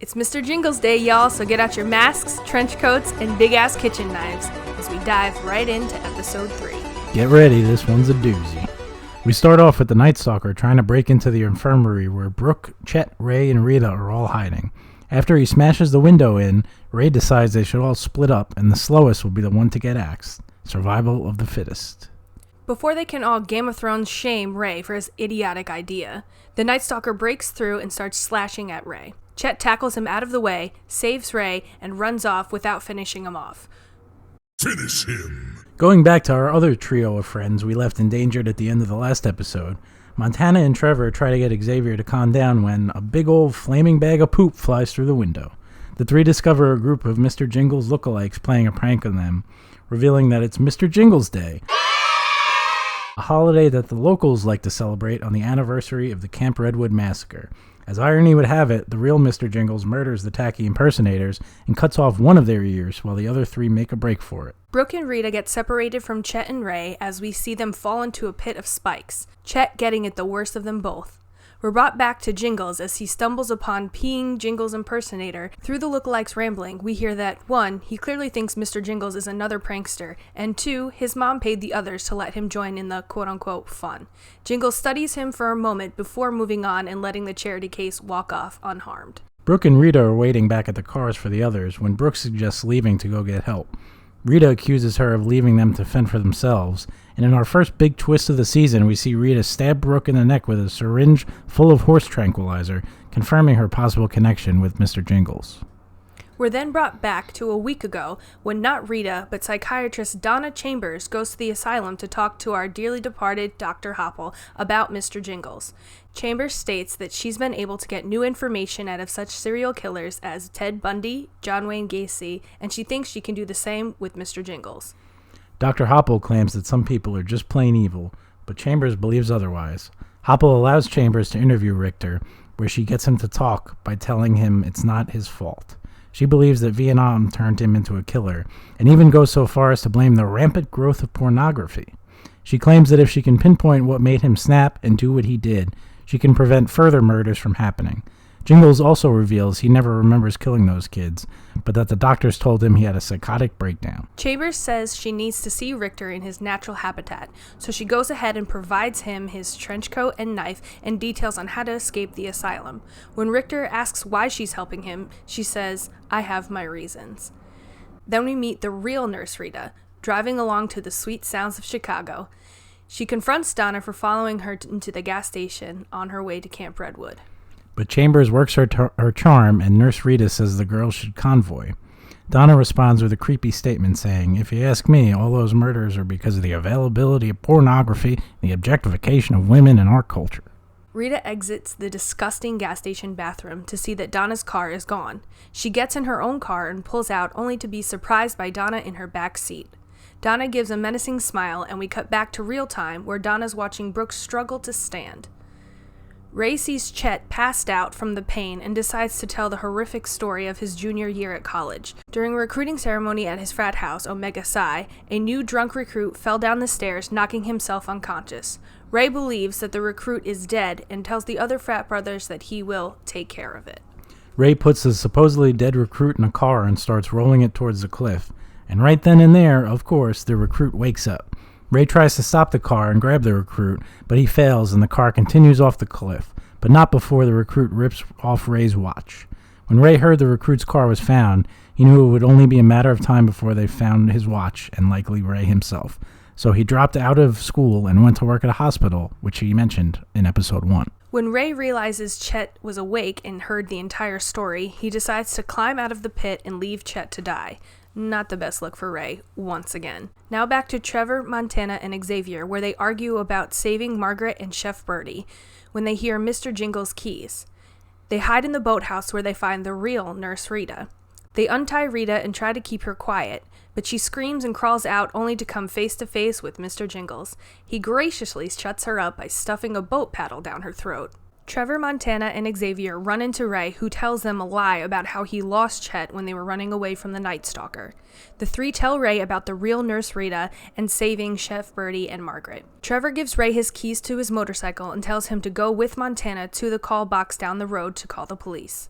It's Mr. Jingle's Day, y'all, so get out your masks, trench coats, and big-ass kitchen knives as we dive right into episode 3. Get ready, this one's a doozy. We start off with the Night Stalker trying to break into the infirmary where Brooke, Chet, Ray, and Rita are all hiding. After he smashes the window in, Ray decides they should all split up and the slowest will be the one to get axed. Survival of the fittest. Before they can all Game of Thrones shame Ray for his idiotic idea, the Night Stalker breaks through and starts slashing at Ray. Chet tackles him out of the way, saves Ray, and runs off without finishing him off. Finish him! Going back to our other trio of friends we left endangered at the end of the last episode, Montana and Trevor try to get Xavier to calm down when a big old flaming bag of poop flies through the window. The three discover a group of Mr. Jingle's lookalikes playing a prank on them, revealing that it's Mr. Jingle's Day, a holiday that the locals like to celebrate on the anniversary of the Camp Redwood Massacre. As irony would have it, the real Mr. Jingles murders the tacky impersonators and cuts off one of their ears while the other three make a break for it. Brooke and Rita get separated from Chet and Ray as we see them fall into a pit of spikes, Chet getting it the worst of them both. We're brought back to Jingles as he stumbles upon peeing Jingles' impersonator. Through the lookalikes rambling, we hear that 1. He clearly thinks Mr. Jingles is another prankster, and 2. His mom paid the others to let him join in the quote-unquote fun. Jingles studies him for a moment before moving on and letting the charity case walk off unharmed. Brooke and Rita are waiting back at the cars for the others when Brooke suggests leaving to go get help. Rita accuses her of leaving them to fend for themselves, and in our first big twist of the season, we see Rita stab Brooke in the neck with a syringe full of horse tranquilizer, confirming her possible connection with Mr. Jingles. We're then brought back to a week ago when not Rita, but psychiatrist Donna Chambers goes to the asylum to talk to our dearly departed Dr. Hopple about Mr. Jingles. Chambers states that she's been able to get new information out of such serial killers as Ted Bundy, John Wayne Gacy, and she thinks she can do the same with Mr. Jingles. Dr. Hopple claims that some people are just plain evil, but Chambers believes otherwise. Hopple allows Chambers to interview Richter, where she gets him to talk by telling him it's not his fault. She believes that Vietnam turned him into a killer, and even goes so far as to blame the rampant growth of pornography. She claims that if she can pinpoint what made him snap and do what he did, she can prevent further murders from happening. Jingles also reveals he never remembers killing those kids, but that the doctors told him he had a psychotic breakdown. Chambers says she needs to see Richter in his natural habitat, so she goes ahead and provides him his trench coat and knife and details on how to escape the asylum. When Richter asks why she's helping him, she says, "I have my reasons." Then we meet the real Nurse Rita, driving along to the sweet sounds of Chicago. She confronts Donna for following her into the gas station on her way to Camp Redwood. But Chambers works her charm, and Nurse Rita says the girls should convoy. Donna responds with a creepy statement saying, "If you ask me, all those murders are because of the availability of pornography and the objectification of women in our culture." Rita exits the disgusting gas station bathroom to see that Donna's car is gone. She gets in her own car and pulls out only to be surprised by Donna in her back seat. Donna gives a menacing smile, and we cut back to real time where Donna's watching Brooke struggle to stand. Ray sees Chet passed out from the pain and decides to tell the horrific story of his junior year at college. During a recruiting ceremony at his frat house, Omega Psi, a new drunk recruit fell down the stairs, knocking himself unconscious. Ray believes that the recruit is dead and tells the other frat brothers that he will take care of it. Ray puts the supposedly dead recruit in a car and starts rolling it towards the cliff. And right then and there, of course, the recruit wakes up. Ray tries to stop the car and grab the recruit, but he fails and the car continues off the cliff, but not before the recruit rips off Ray's watch. When Ray heard the recruit's car was found, he knew it would only be a matter of time before they found his watch, and likely Ray himself. So he dropped out of school and went to work at a hospital, which he mentioned in episode 1. When Ray realizes Chet was awake and heard the entire story, he decides to climb out of the pit and leave Chet to die. Not the best look for Ray, once again. Now back to Trevor, Montana, and Xavier, where they argue about saving Margaret and Chef Birdie when they hear Mr. Jingle's keys. They hide in the boathouse where they find the real Nurse Rita. They untie Rita and try to keep her quiet, but she screams and crawls out only to come face to face with Mr. Jingles. He graciously shuts her up by stuffing a boat paddle down her throat. Trevor, Montana, and Xavier run into Ray, who tells them a lie about how he lost Chet when they were running away from the Night Stalker. The three tell Ray about the real Nurse Rita and saving Chef Birdie and Margaret. Trevor gives Ray his keys to his motorcycle and tells him to go with Montana to the call box down the road to call the police.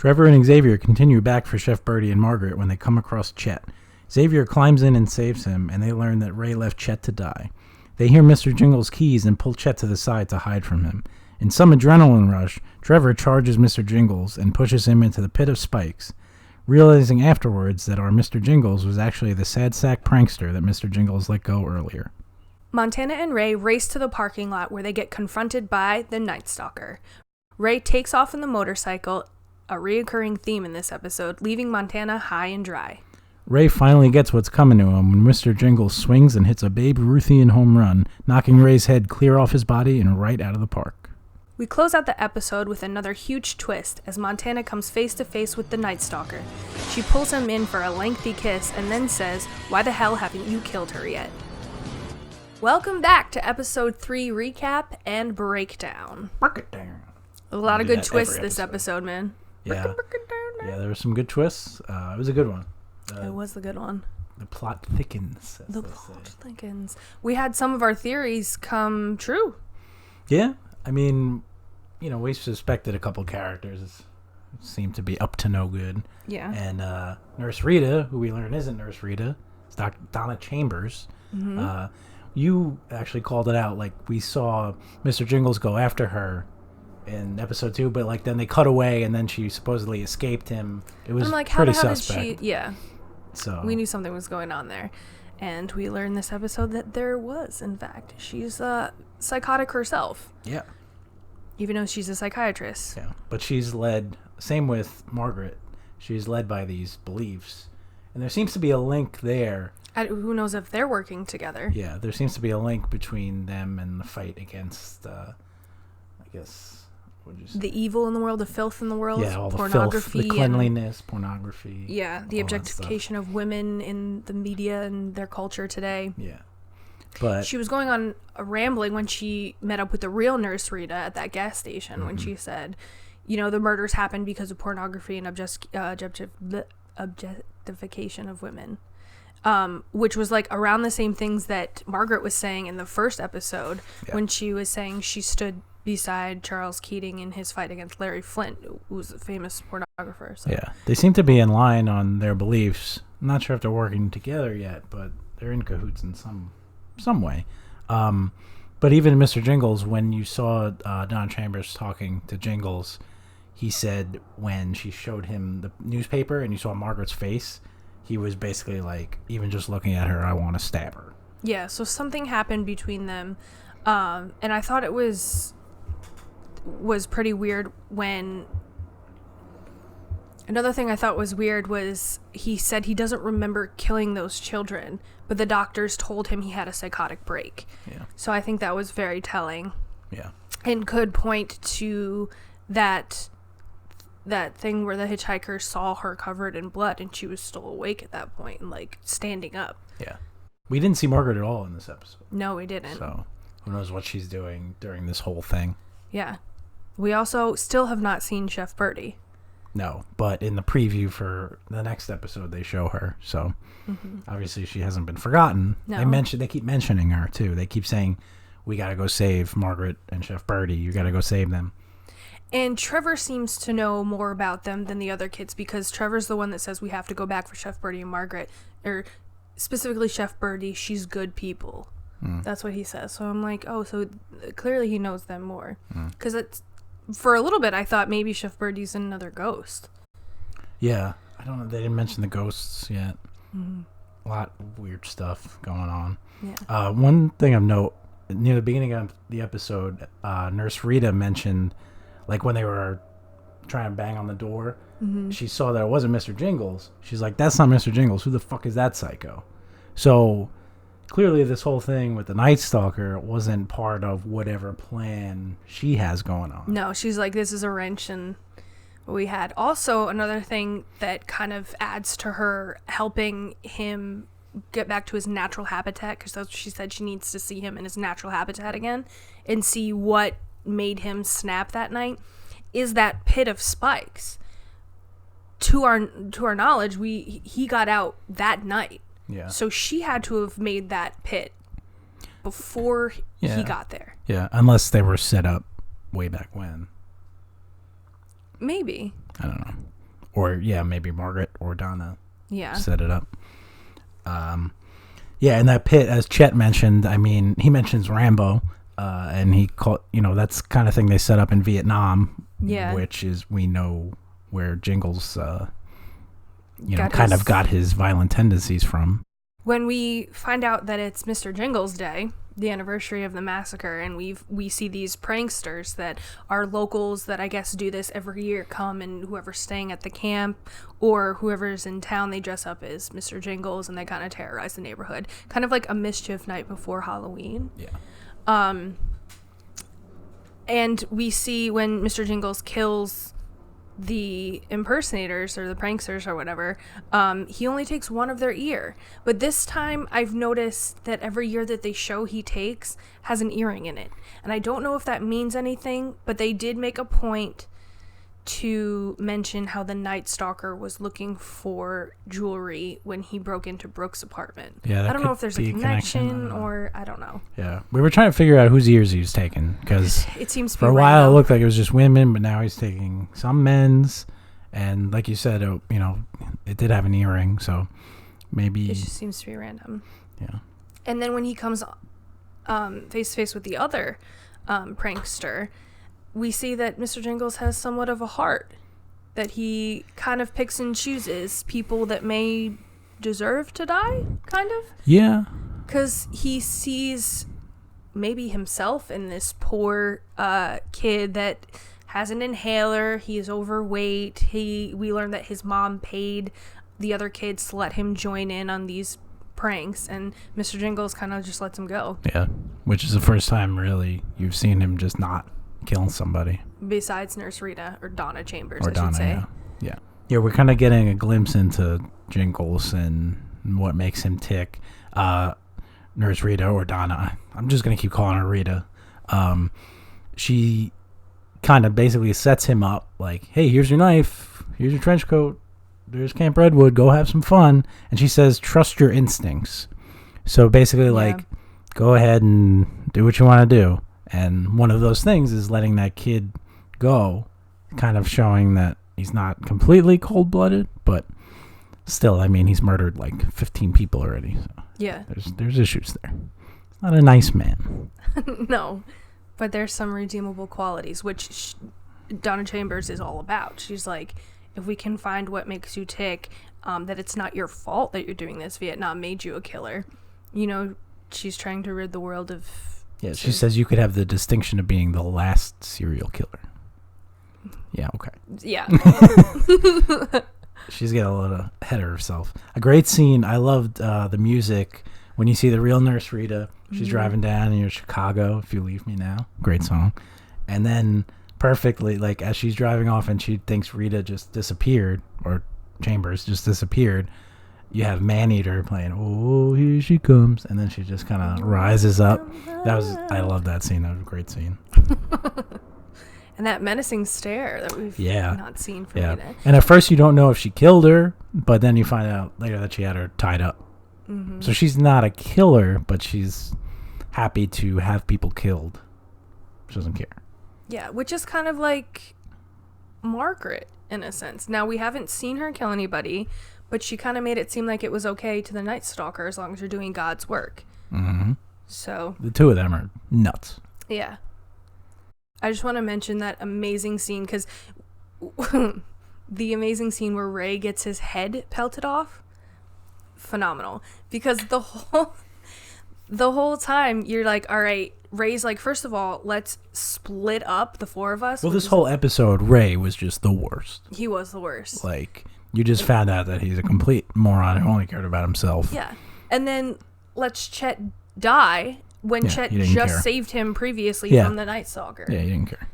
Trevor and Xavier continue back for Chef Birdie and Margaret when they come across Chet. Xavier climbs in and saves him, and they learn that Ray left Chet to die. They hear Mr. Jingle's keys and pull Chet to the side to hide from him. In some adrenaline rush, Trevor charges Mr. Jingles and pushes him into the pit of spikes, realizing afterwards that our Mr. Jingles was actually the sad sack prankster that Mr. Jingles let go earlier. Montana and Ray race to the parking lot where they get confronted by the Night Stalker. Ray takes off in the motorcycle, a reoccurring theme in this episode, leaving Montana high and dry. Ray finally gets what's coming to him when Mr. Jingles swings and hits a Babe Ruthian home run, knocking Ray's head clear off his body and right out of the park. We close out the episode with another huge twist as Montana comes face to face with the Night Stalker. She pulls him in for a lengthy kiss and then says, "Why the hell haven't you killed her yet?" Welcome back to episode 3 recap and breakdown. Break it down. A lot of good twists this episode, man. Yeah. Break it down. Yeah, there were some good twists. It was a good one. It was the good one. The plot thickens. The plot thickens. We had some of our theories come true. Yeah. I mean, we suspected a couple characters seemed to be up to no good. Yeah. And Nurse Rita, who we learn isn't Nurse Rita, it's Donna Chambers. Mm-hmm. You actually called it out. Like, we saw Mr. Jingles go after her in episode 2, but like then they cut away and then she supposedly escaped him. It was pretty suspect. Did she? Yeah. So we knew something was going on there. And we learned this episode that there was, in fact. She's psychotic herself. Yeah. Even though she's a psychiatrist. Yeah. But she's led, same with Margaret, she's led by these beliefs. And there seems to be a link there. Who knows if they're working together. Yeah, there seems to be a link between them and the fight against, I guess, what would you say? The evil in the world, the filth in the world, yeah, all pornography, the filth, the cleanliness, pornography. Yeah, the objectification of women in the media and their culture today. Yeah. But she was going on a rambling when she met up with the real Nurse Rita at that gas station, mm-hmm. when she said, the murders happened because of pornography and objectification of women. Which was like around the same things that Margaret was saying in the first episode, when she was saying she stood beside Charles Keating in his fight against Larry Flint, who was a famous pornographer. So. Yeah, they seem to be in line on their beliefs. I'm not sure if they're working together yet, but they're in cahoots in some way. But even Mr. Jingles, when you saw Don Chambers talking to Jingles, he said when she showed him the newspaper and you saw Margaret's face, he was basically like, even just looking at her, I want to stab her. Yeah, so something happened between them. And I thought it was pretty weird when... Another thing I thought was weird was he said he doesn't remember killing those children, but the doctors told him he had a psychotic break. Yeah. So I think that was very telling. Yeah. And could point to that thing where the hitchhiker saw her covered in blood and she was still awake at that point and like standing up. Yeah. We didn't see Margaret at all in this episode. No, we didn't. So who knows what she's doing during this whole thing. Yeah. We also still have not seen Chef Birdie. No, but in the preview for the next episode they show her. So obviously she hasn't been forgotten. No. They keep mentioning her too. They keep saying, we got to go save Margaret and Chef Birdie. You got to go save them. And Trevor seems to know more about them than the other kids because Trevor's the one that says we have to go back for Chef Birdie and Margaret. Or specifically Chef Birdie, she's good people. That's what he says. So I'm like, oh, so clearly he knows them more. Because for a little bit I thought maybe Chef Birdie's another ghost. Yeah. I don't know. They didn't mention the ghosts yet. A lot of weird stuff going on. Yeah. One thing of note, near the beginning of the episode, Nurse Rita mentioned, like when they were trying to bang on the door, she saw that it wasn't Mr. Jingles. She's like, that's not Mr. Jingles. Who the fuck is that psycho? So clearly this whole thing with the Night Stalker wasn't part of whatever plan she has going on. No, she's like, this is a wrench in what we had. Also, another thing that kind of adds to her helping him get back to his natural habitat, because that's what she said, she needs to see him in his natural habitat again and see what made him snap that night, is that pit of spikes. To our knowledge, he got out that night. Yeah. So she had to have made that pit before he got there. Yeah, unless they were set up way back when. Maybe. I don't know. Or, yeah, maybe Margaret or Donna set it up. Yeah, in that pit, as Chet mentioned, I mean, he mentions Rambo, and he called, that's kind of thing they set up in Vietnam, which is, we know where Jingle's, got his violent tendencies from. When we find out that it's Mr. Jingle's day, the anniversary of the massacre, and we see these pranksters that are locals that I guess do this every year, come, and whoever's staying at the camp or whoever's in town, they dress up as Mr. Jingles and they kind of terrorize the neighborhood, kind of like a mischief night before Halloween. And we see when Mr. Jingles kills the impersonators or the pranksters or whatever, he only takes one of their ear. But this time I've noticed that every ear that they show he takes has an earring in it. And I don't know if that means anything, but they did make a point to mention how the Night Stalker was looking for jewelry when he broke into Brooke's apartment. Yeah, I don't know if there's a connection or I don't know. Yeah, we were trying to figure out whose ears he was taking because it seems to for a while it looked like it was just women, but now he's taking some men's, and like you said, it did have an earring, so maybe it just seems to be random. Yeah, and then when he comes face to face with the other prankster, we see that Mr. Jingles has somewhat of a heart, that he kind of picks and chooses people that may deserve to die, kind of. Yeah. Because he sees maybe himself in this poor kid that has an inhaler, he is overweight, we learn that his mom paid the other kids to let him join in on these pranks, and Mr. Jingles kind of just lets him go. Yeah, which is the first time really you've seen him just not killing somebody besides Nurse Rita or Donna Chambers, or I Donna, should say. Yeah, we're kind of getting a glimpse into Jingles and what makes him tick. Nurse Rita or Donna, I'm just gonna keep calling her Rita. She kind of basically sets him up like, hey, here's your knife, here's your trench coat, there's Camp Redwood, go have some fun. And she says, trust your instincts. So basically like, go ahead and do what you want to do. And one of those things is letting that kid go, kind of showing that he's not completely cold-blooded, but still, I mean, he's murdered like 15 people already. So yeah. There's issues there. He's not a nice man. No, but there's some redeemable qualities, which Donna Chambers is all about. She's like, if we can find what makes you tick, that it's not your fault that you're doing this, Vietnam made you a killer. She's trying to rid the world of... Yeah, she says you could have the distinction of being the last serial killer. Yeah, okay. Yeah. She's got a little ahead of herself. A great scene. I loved the music. When you see the real Nurse Rita, she's driving down in Chicago, If You Leave Me Now. Great song. And then perfectly, like as she's driving off and she thinks Rita just disappeared, or Chambers just disappeared, you have Maneater playing, oh, here she comes, and then she just kind of rises up. I love that scene. That was a great scene. And that menacing stare that we've not seen from Rita. And at first you don't know if she killed her, but then you find out later that she had her tied up. Mm-hmm. So she's not a killer, but she's happy to have people killed. She doesn't care. Yeah, which is kind of like Margaret in a sense. Now, we haven't seen her kill anybody, but she kind of made it seem like it was okay to the Night Stalker as long as you're doing God's work. Mm-hmm. So the two of them are nuts. Yeah. I just want to mention that amazing scene because the amazing scene where Ray gets his head pelted off, phenomenal. Because the whole time you're like, all right, Ray's like, first of all, let's split up the four of us. Well, this whole episode, Ray was just the worst. He was the worst. Like, you just found out that he's a complete moron who only cared about himself. Yeah. And then let's Chet die when Chet just saved him previously from the Night Stalker. Yeah, he didn't care.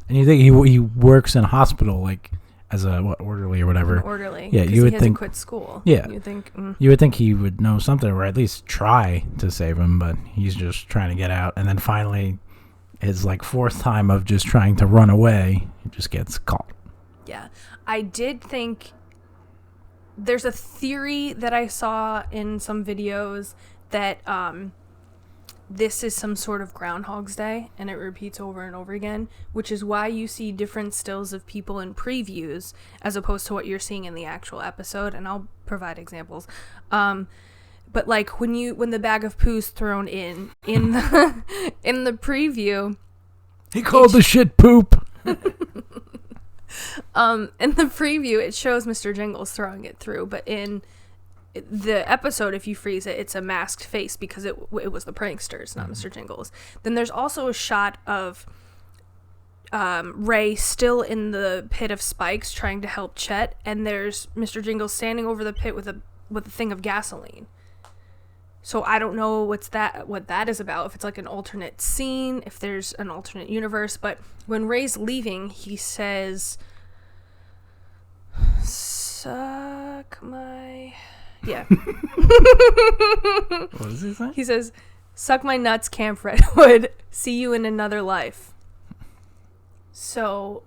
And you think he works in a hospital, like, as a orderly or whatever. An orderly. Yeah, you would he think. Quit school. Yeah. You would think he would know something, or at least try to save him, but he's just trying to get out. And then finally, his like fourth time of just trying to run away, he just gets caught. Yeah. I did think there's a theory that I saw in some videos that this is some sort of Groundhog's Day, and it repeats over and over again, which is why you see different stills of people in previews as opposed to what you're seeing in the actual episode, and I'll provide examples. But like when the bag of poo's thrown in the in the preview, he called the shit poop. In the preview, it shows Mr. Jingles throwing it through, but in the episode, if you freeze it, it's a masked face because it was the pranksters, not Mr. Jingles. Then there's also a shot of Ray still in the pit of spikes trying to help Chet, and there's Mr. Jingles standing over the pit with a thing of gasoline. So I don't know what that is about, if it's like an alternate scene, if there's an alternate universe, but when Ray's leaving, he says, suck my... Yeah. What does he say? He says, suck my nuts, Camp Redwood. See you in another life. So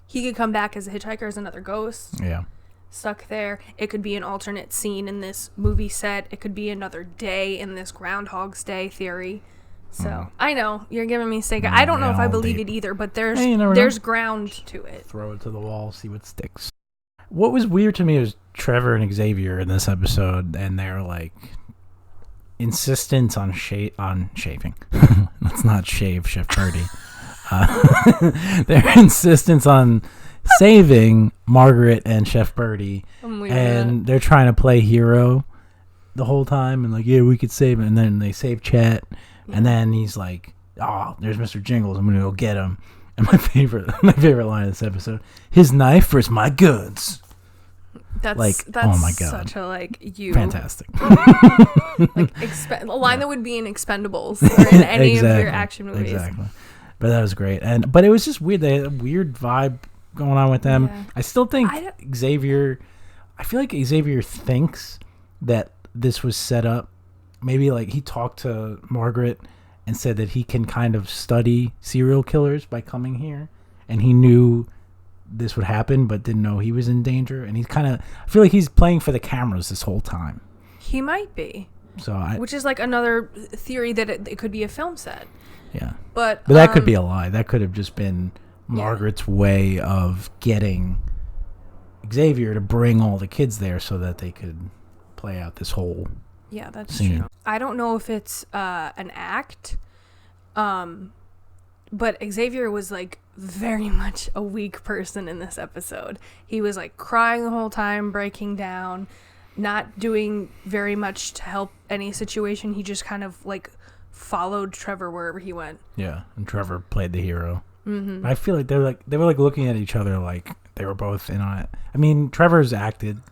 he could come back as a hitchhiker, as another ghost. Yeah. Stuck there. It could be an alternate scene in this movie set. It could be another day in this Groundhog's Day theory. So I know you're giving me steak. I don't know if I believe it either, but there's ground to it. Throw it to the wall, see what sticks. What was weird to me was Trevor and Xavier in this episode, and their like insistence on shaving. Let's not shave Chef Birdie. Their insistence on saving Margaret and Chef Birdie, and they're trying to play hero the whole time, and like, yeah, we could save him, and then they save Chet, and then he's like, oh, there's Mr. Jingles, I'm gonna go get him. And my favorite line of this episode, his knife versus my goods. That's oh my god, such a fantastic. Like a line that would be in Expendables or in any of your action movies. Exactly. But that was great, but it was just weird. They had a weird vibe going on with them. Yeah. I still think Xavier. I feel like Xavier thinks that this was set up. Maybe like he talked to Margaret and said that he can kind of study serial killers by coming here, and he knew this would happen, but didn't know he was in danger. And he's kind of, I feel like he's playing for the cameras this whole time. He might be. So which is like another theory that it could be a film set. Yeah. But that could be a lie. That could have just been Margaret's way of getting Xavier to bring all the kids there so that they could play out this whole that's scene. True. I don't know if it's an act, but Xavier was like very much a weak person in this episode. He was like crying the whole time, breaking down, not doing very much to help any situation. He just kind of like followed Trevor wherever he went. Yeah, and Trevor played the hero. Mm-hmm. I feel like they were like looking at each other like they were both in on it. I mean, Trevor's acted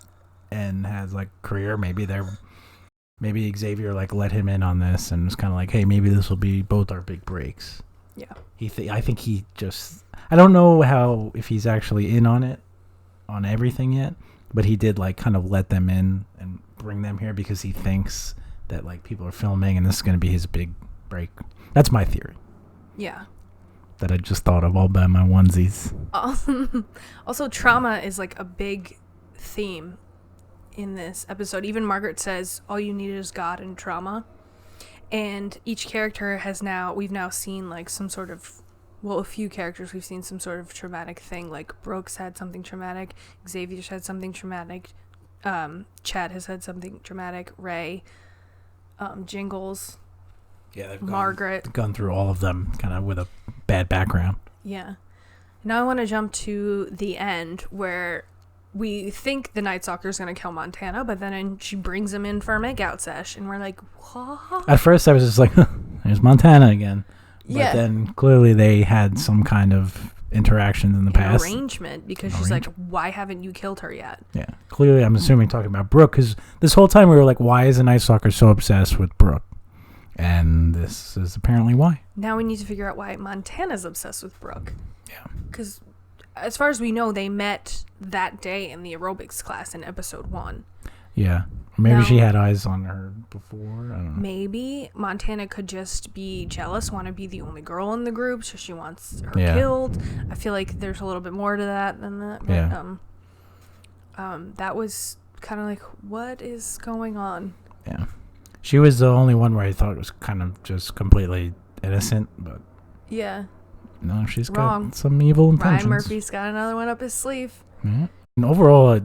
and has like career. Maybe Xavier like let him in on this and was kind of like, hey, maybe this will be both our big breaks. Yeah. I think he just, I don't know if he's actually in on it, on everything yet, but he did like kind of let them in and bring them here because he thinks that like people are filming and this is going to be his big break. That's my theory. Yeah. That I just thought of all by my onesies. Also, trauma is like a big theme in this episode. Even Margaret says, all you need is God and trauma. And each character we've now seen like some sort of, a few characters we've seen some sort of traumatic thing. Like Brooks had something traumatic, Xavier's had something traumatic, Chad has had something traumatic, Ray, Jingles, Margaret. Gone through all of them kind of with a bad background. Yeah. Now I want to jump to the end where we think the Night Stalker's going to kill Montana, but then she brings him in for a make-out sesh, and we're like, what? At first I was just like, there's Montana again. But then clearly they had some kind of interaction in the past. Arrangement, because she's like, why haven't you killed her yet? Yeah. Clearly, I'm assuming talking about Brooke, because this whole time we were like, why is the Night Stalker so obsessed with Brooke? And this is apparently why. Now we need to figure out why Montana's obsessed with Brooke. Yeah. Because as far as we know, they met that day in the aerobics class in episode 1. Yeah. Maybe she had eyes on her before. I don't know. Maybe Montana could just be jealous, want to be the only girl in the group, so she wants her killed. I feel like there's a little bit more to that than that. But, that was kind of like, what is going on? Yeah. She was the only one where I thought it was kind of just completely innocent, but Yeah. no, she's Wrong. got some evil intentions. Ryan Murphy's got another one up his sleeve. Yeah. And overall,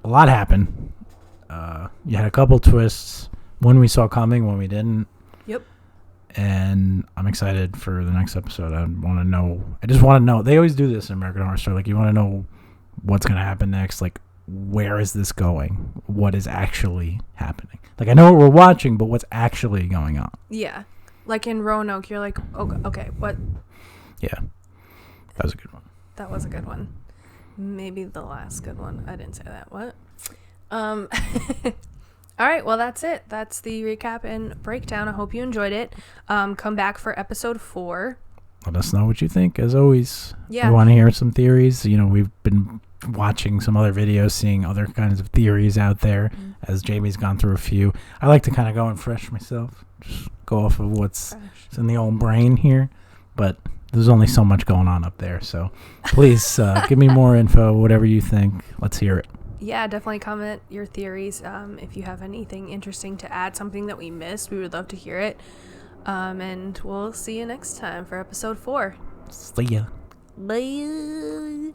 a lot happened. You had a couple twists. One we saw coming, one we didn't. Yep. And I'm excited for the next episode. I just want to know. They always do this in American Horror Story. Like, you want to know what's going to happen next. Like, where is this going? What is actually happening? Like, I know what we're watching, but what's actually going on? Yeah. Like in Roanoke, you're like, okay, what? Yeah. That was a good one. That was a good one. Maybe the last good one. I didn't say that. What? All right, well, that's it. That's the recap and breakdown. I hope you enjoyed it. Come back for episode 4. Let us know what you think, as always. Yeah. We want to hear some theories. You know, we've been watching some other videos, seeing other kinds of theories out there, as Jamie's gone through a few. I like to kind of go and fresh myself, just go off of what's in the old brain here. But there's only so much going on up there. So please give me more info, whatever you think. Let's hear it. Yeah, definitely comment your theories. If you have anything interesting to add, something that we missed, we would love to hear it. And we'll see you next time for episode 4. See ya. Bye.